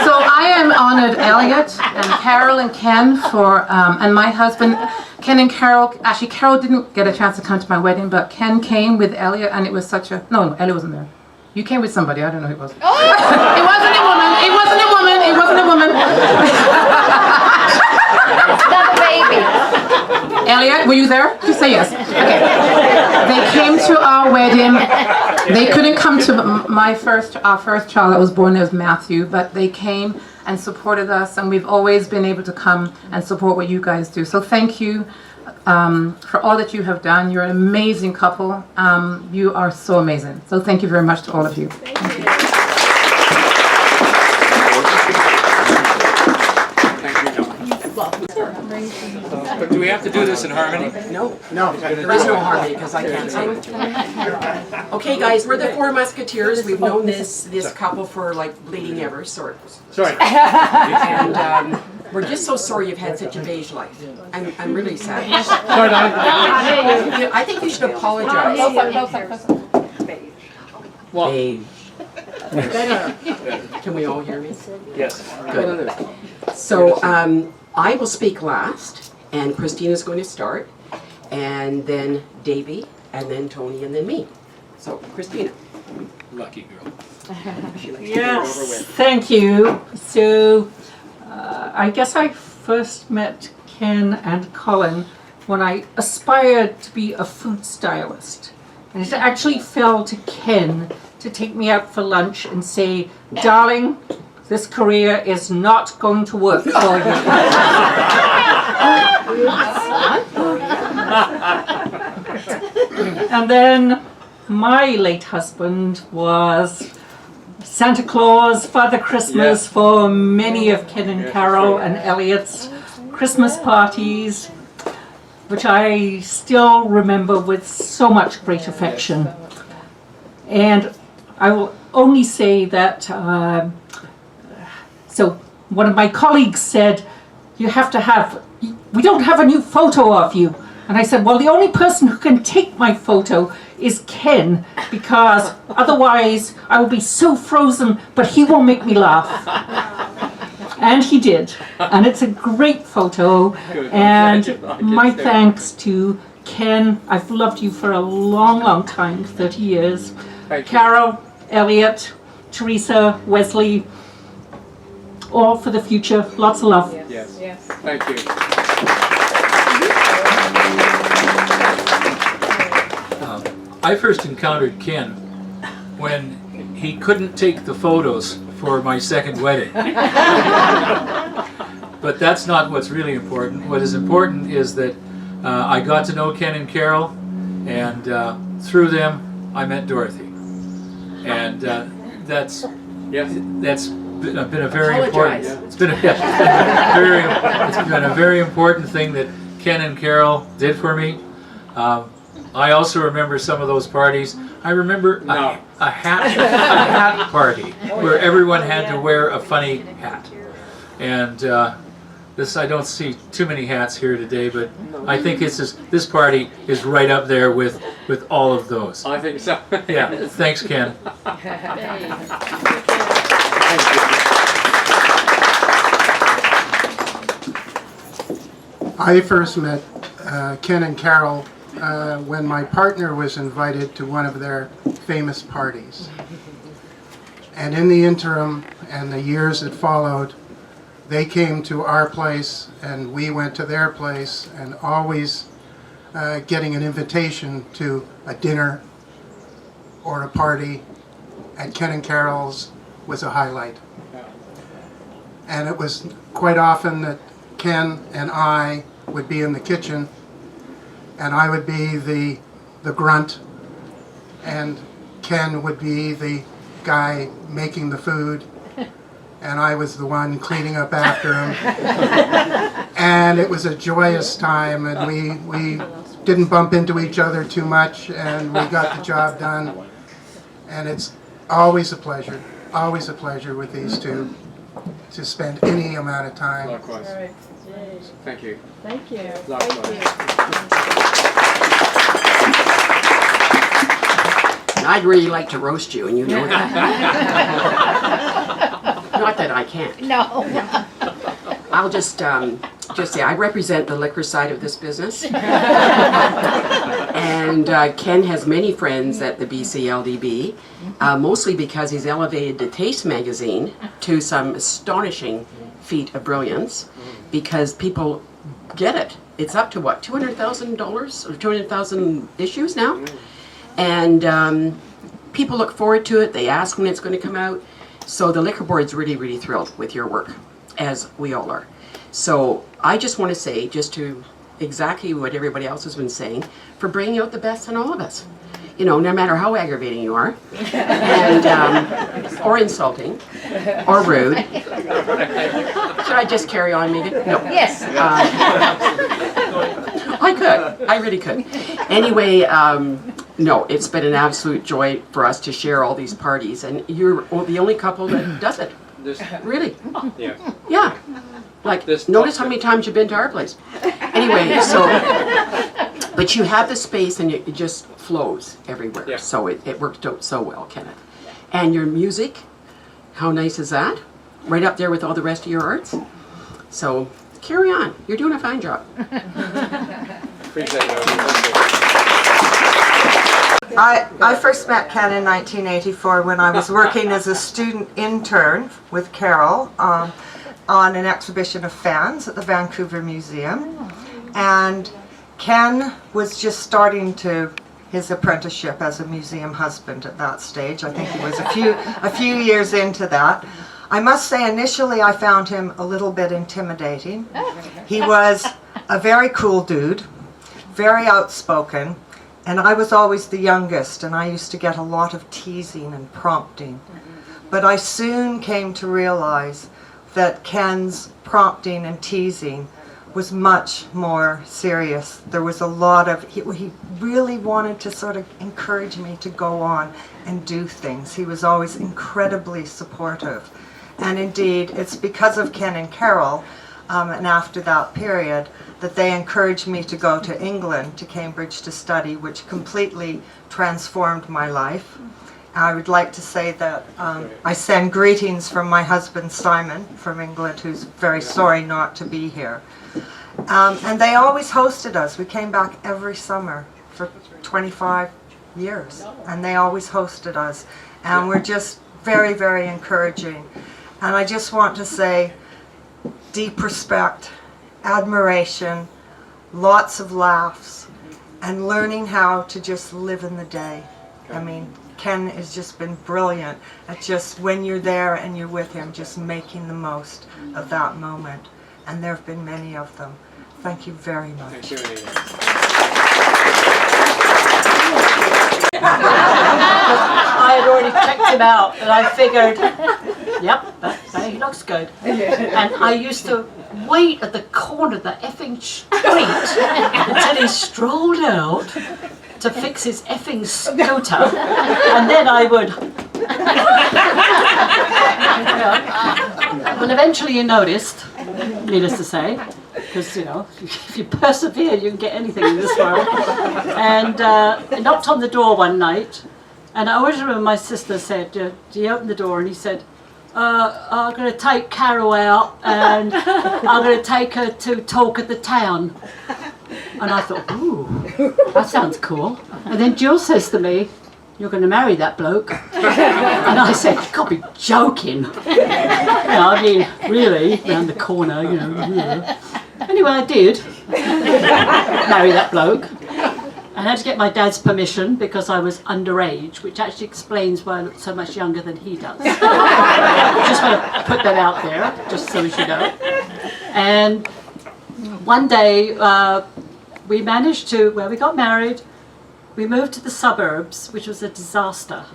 So I am honored, Elliot and Carol and Ken and my husband, Ken and Carol. Actually, Carol didn't get a chance to come to my wedding, but Ken came with Elliot, and it was no, Elliot wasn't there. You came with somebody, I don't know who it was. Oh! It wasn't a woman, it wasn't a woman, it wasn't a woman. Not a baby. Elliot, were you there? Just say yes. Okay. They came to our wedding. They couldn't come to our first child that was born, there was Matthew, but they came and supported us, and we've always been able to come and support what you guys do. So thank you. For all that you have done. You're an amazing couple. You are so amazing. So thank you very much to all of you. Thank you. But do we have to do this in harmony? No, there is no harmony because I can't sing. Okay, guys, we're the Four Musketeers. We've known this couple for like bleeding ever, sorry. And we're just so sorry you've had such a beige life. I'm really sad. Sorry, I think you should apologize. Beige. Can we all hear me? Yes. Good. So I will speak last, and Christina's going to start, and then Davey, and then Tony, and then me. So, Christina. Lucky girl. Yes, thank you. So, I guess I first met Ken and Colin when I aspired to be a food stylist. And it actually fell to Ken to take me out for lunch and say, darling, this career is not going to work for you. And then my late husband was Santa Claus, Father Christmas for many of Ken and Carol and Elliot's Christmas parties, which I still remember with so much great affection. And I will only say that, so one of my colleagues said, we don't have a new photo of you. And I said, well, the only person who can take my photo is Ken, because otherwise I will be so frozen, but he won't make me laugh. And he did. And it's a great photo. And my thanks to Ken. I've loved you for a long, long time, 30 years. Carol, Elliot, Teresa, Wesley, all for the future. Lots of love. Yes. Thank you. I first encountered Ken when he couldn't take the photos for my second wedding. But that's not what's really important. What is important is that I got to know Ken and Carol, and through them I met Dorothy. And that's been a very important. It's been a very important thing that Ken and Carol did for me. I also remember some of those parties. I remember a hat party where everyone had to wear a funny hat. And I don't see too many hats here today, but I think this party is right up there with all of those. I think so. Yeah, thanks, Ken. I first met Ken and Carol when my partner was invited to one of their famous parties. And in the interim and the years that followed, they came to our place and we went to their place, and always getting an invitation to a dinner or a party at Ken and Carol's was a highlight. And it was quite often that Ken and I would be in the kitchen, and I would be the grunt, and Ken would be the guy making the food, and I was the one cleaning up after him. And it was a joyous time, and we didn't bump into each other too much, and we got the job done. And it's always a pleasure with these two to spend any amount of time. Likewise. Right. Thank you. Thank you. Likewise. I'd really like to roast you, and you know that. Not that I can't. No. I'll just say I represent the liquor side of this business. And Ken has many friends at the BCLDB, mostly because he's elevated the Taste magazine to some astonishing feat of brilliance, because people get it. It's up to what, $200,000 or 200,000 issues now? And people look forward to it. They ask when it's going to come out. So the liquor board's really, really thrilled with your work, as we all are. So I just want to say, just to exactly what everybody else has been saying, for bringing out the best in all of us. You know, no matter how aggravating you are, and or insulting, or rude. Should I just carry on, Megan? No. Yes. I could. I really could. Anyway, no, it's been an absolute joy for us to share all these parties, and you're the only couple that does it. Really? Yeah. Yeah. Like, notice how many times you've been to our place. Anyway, so, but you have the space and it just flows everywhere. Yeah. So it worked out so well, Kenneth. And your music, how nice is that? Right up there with all the rest of your arts. So carry on. You're doing a fine job. Appreciate it. I first met Ken in 1984 when I was working as a student intern with Carol on an exhibition of fans at the Vancouver Museum. And Ken was just starting his apprenticeship as a museum husband at that stage. I think he was a few years into that. I must say initially I found him a little bit intimidating. He was a very cool dude, very outspoken, and I was always the youngest, and I used to get a lot of teasing and prompting. But I soon came to realize that Ken's prompting and teasing was much more serious. There was a lot of, he really wanted to sort of encourage me to go on and do things. He was always incredibly supportive. And indeed, it's because of Ken and Carol, and after that period, that they encouraged me to go to England, to Cambridge to study, which completely transformed my life. I would like to say that I send greetings from my husband Simon from England, who's very sorry not to be here. And they always hosted us. We came back every summer for 25 years, and they always hosted us. And we're just very, very encouraging. And I just want to say deep respect, admiration, lots of laughs, and learning how to just live in the day. I mean, Ken has just been brilliant at just when you're there and you're with him, just making the most of that moment. And there have been many of them. Thank you very much. I had already checked him out, and I figured, yep, he looks good. And I used to wait at the corner of the effing street until he strolled out to fix his effing scooter, and then I would. Well, eventually you noticed, needless to say, because, you know, if you persevere, you can get anything in this world. And I knocked on the door one night, and I always remember my sister said, he opened the door and he said, I'm going to take Carol out and I'm going to take her to talk at the town. And I thought, ooh, that sounds cool. And then Jill says to me, you're going to marry that bloke? And I said, you can't be joking. You know, I mean, really, round the corner, you know. Anyway, I did marry that bloke. I had to get my dad's permission because I was underage, which actually explains why I look so much younger than he does. Just want to put that out there, just so as you know. And one day, we managed to, well, we got married, we moved to the suburbs, which was a disaster.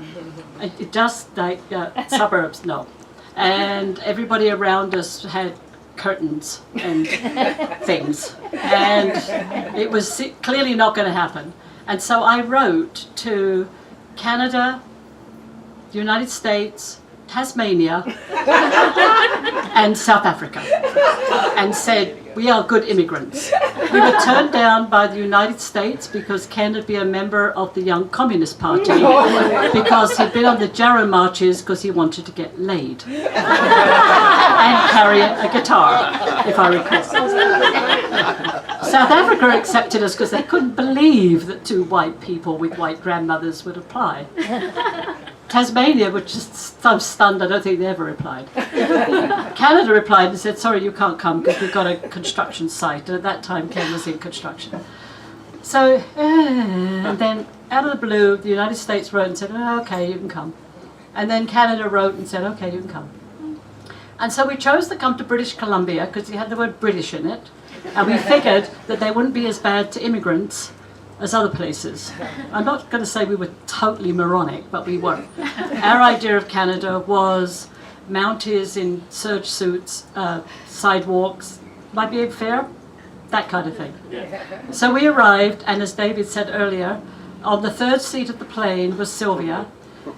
It just like suburbs, no. And everybody around us had curtains and things, and it was clearly not going to happen. And so I wrote to Canada, the United States, Tasmania, and South Africa, and said, we are good immigrants. We were turned down by the United States because Ken had been a member of the Young Communist Party because he'd been on the Jarrow marches because he wanted to get laid and carry a guitar, if I recall. South Africa accepted us because they couldn't believe that two white people with white grandmothers would apply. Tasmania was just so stunned, I don't think they ever replied. Canada replied and said, sorry, you can't come because we've got a construction site. And at that time, Ken was in construction. So, and then out of the blue, the United States wrote and said, oh, okay, you can come. And then Canada wrote and said, okay, you can come. And so we chose to come to British Columbia because he had the word British in it. And we figured that they wouldn't be as bad to immigrants as other places. I'm not going to say we were totally moronic, but we weren't. Our idea of Canada was Mounties in serge suits, sidewalks, might be fair, that kind of thing. So we arrived, and as David said earlier, on the third seat of the plane was Sylvia.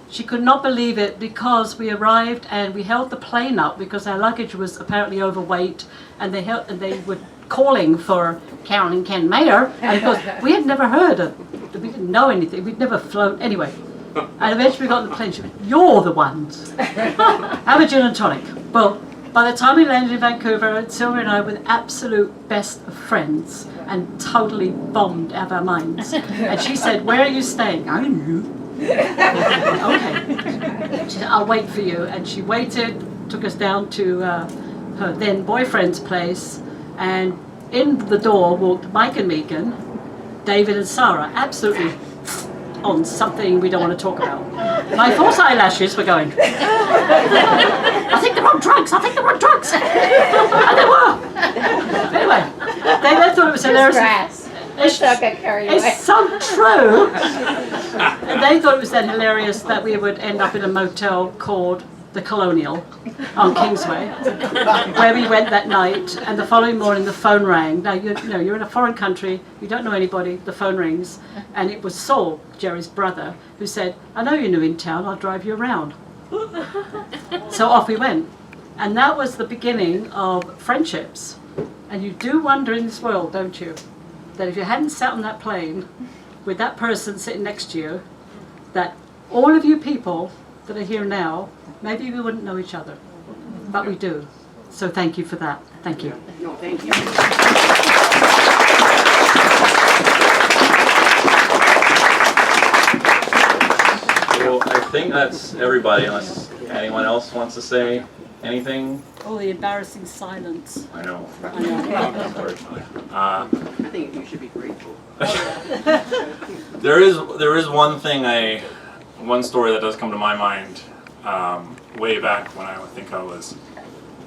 She could not believe it because we arrived and we held the plane up because our luggage was apparently overweight, and they were calling for Carol and Ken Mayer, and of course we had never heard of, we didn't know anything, we'd never flown, anyway. And eventually we got on the plane, she went, you're the ones. Have a gin and tonic. Well, by the time we landed in Vancouver, Sylvia and I were the absolute best of friends and totally bombed out of our minds. And she said, where are you staying? I knew. Okay. She said, I'll wait for you. And she waited, took us down to her then boyfriend's place, and in the door walked Mike and Megan, David and Sarah, absolutely on something we don't want to talk about. My false eyelashes were going, I think they're on drugs, I think they're on drugs. And they were. Anyway, they thought it was hilarious. It's so true. And they thought it was then hilarious that we would end up in a motel called the Colonial on Kingsway, where we went that night, and the following morning the phone rang. Now, you're in a foreign country, you don't know anybody, the phone rings, and it was Saul, Jerry's brother, who said, I know you're new in town, I'll drive you around. So off we went. And that was the beginning of friendships. And you do wonder in this world, don't you, that if you hadn't sat on that plane with that person sitting next to you, that all of you people that are here now, maybe we wouldn't know each other, but we do. So thank you for that. Thank you. No, thank you. So I think that's everybody, unless anyone else wants to say anything. Oh, the embarrassing silence. I know. I know. Unfortunately. I think you should be grateful. There is one story that does come to my mind. Way back when I think I was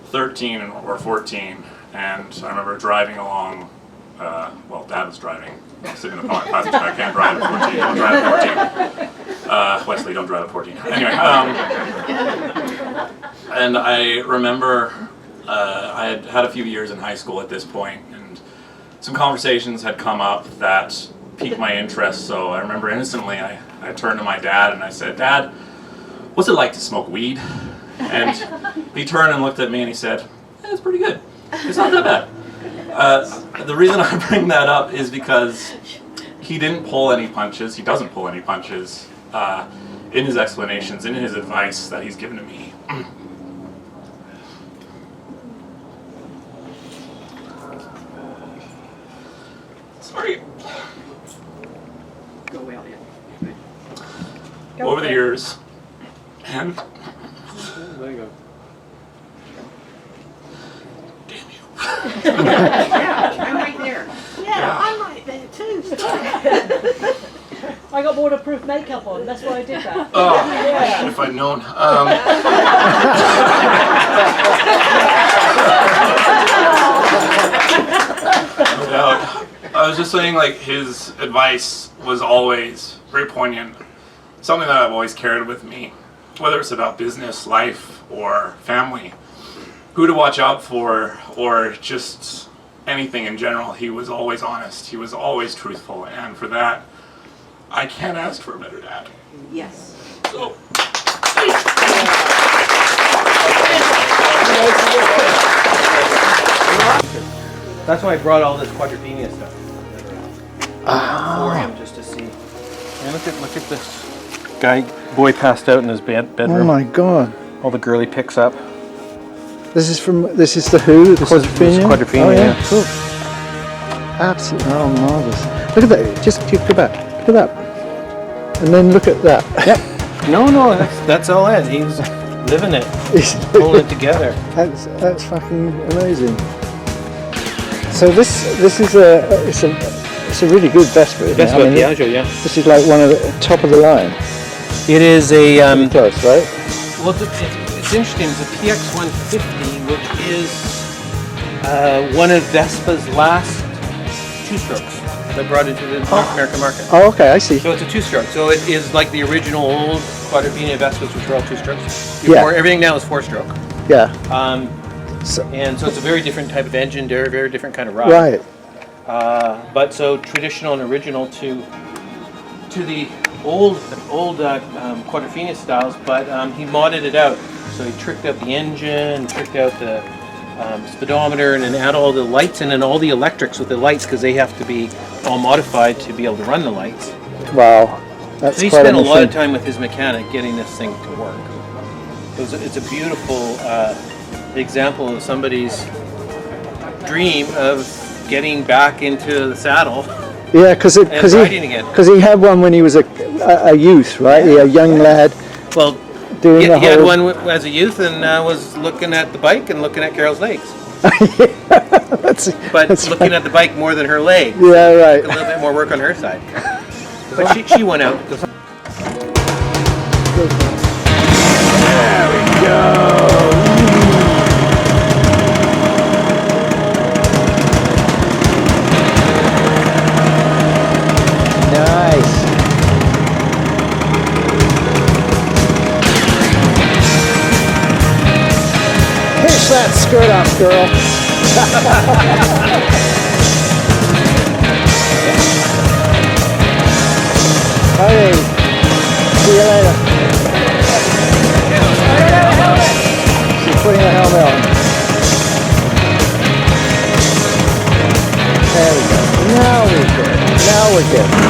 13 or 14, and I remember driving along. Well, Dad was driving, sitting in the passenger. I can't drive at 14. Don't drive at 14. Wesley, don't drive at 14. Anyway, and I remember I had had a few years in high school at this point, and some conversations had come up that piqued my interest. So I remember instantly I turned to my dad and I said, Dad, what's it like to smoke weed? And he turned and looked at me and he said, it's pretty good. It's not that bad. The reason I bring that up is because he didn't pull any punches. He doesn't pull any punches in his explanations, in his advice that he's given to me. Sorry. Go well, yeah. Over the years, and There you go. Yeah, I'm right there. Yeah, I'm right there too. I got waterproof makeup on, that's why I did that. Oh, if I'd known. No doubt. I was just saying, like, his advice was always very poignant. Something that I've always carried with me, whether it's about business, life, or family. Who to watch out for, or just anything in general. He was always honest. He was always truthful. And for that, I can't ask for a better dad. Yes. So. That's why I brought all this quadrophenia stuff for him, just to see. And look at this boy passed out in his bedroom. Oh my god. All the girl he picks up. This is the Who, the Quadrophenia? This is Quadrophenia, oh, yeah. Cool. Absolutely, oh marvellous. Look at that, just go back, look at that. And then look at that. Yep. No, that's all it. He's living it, pulling it together. That's fucking amazing. So this is it's a really good Vespa, isn't Vespa it? Piaggio, yeah. This is like one of the top of the line. It is a close, right? Well, it's interesting. It's a PX150, which is one of Vespa's last two-strokes that brought it to the North American market. Oh, okay, I see. So it's a two-stroke. So it is like the original old Quadrophenia Vespas, which were all two-strokes. Yeah. Everything now is four-stroke. Yeah. And so it's a very different type of engine, very different kind of ride. Right. But so traditional and original to the old Quadrophenia styles, but he modded it out. So he tricked out the engine, tricked out the speedometer, and then add all the lights in and all the electrics with the lights, because they have to be all modified to be able to run the lights. Wow. That's So he quite spent a lot of machine. time with his mechanic getting this thing to work. It's a beautiful example of somebody's dream of getting back into the saddle. Yeah, because riding again. he had one when he was a youth, right? Yeah. A young lad. Well, doing he the had whole. one as a youth and was looking at the bike and looking at Carol's legs. But looking at the bike more than her legs. Yeah, right. A little bit more work on her side. But she went out. There we go. Nice. girl. Hey, see you later. She's putting her helmet on. There we go. Now we're good. Now we're good.